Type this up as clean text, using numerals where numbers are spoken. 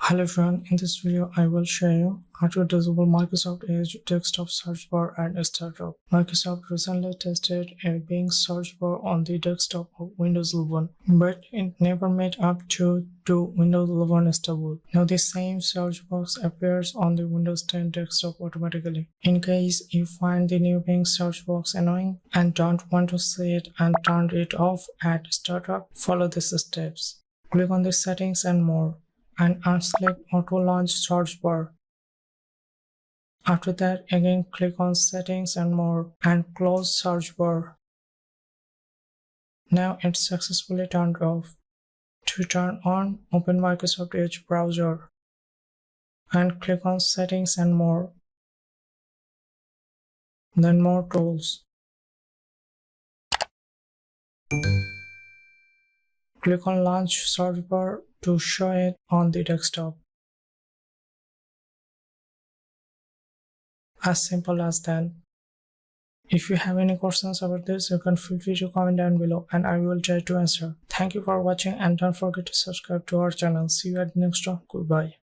Hello everyone, in this video I will show you how to disable Microsoft Edge desktop search bar at startup. Microsoft recently tested a Bing search bar on the desktop of Windows 11, but it never made up to Windows 11 stable. Now the same search box appears on the Windows 10 desktop automatically. In case you find the new Bing search box annoying and don't want to see it and turn it off at startup, follow these steps. Click on the settings and more, and unselect Auto Launch Search Bar. After that, again click on Settings and More and close Search Bar. Now it's successfully turned off. To turn on, open Microsoft Edge browser and click on Settings and More. Then More Tools. Click on Launch Search Bar to show it on the desktop. As simple as that. If you have any questions about this, you can feel free to comment down below and I will try to answer. Thank you for watching and don't forget to subscribe to our channel. See you at the next one. Goodbye.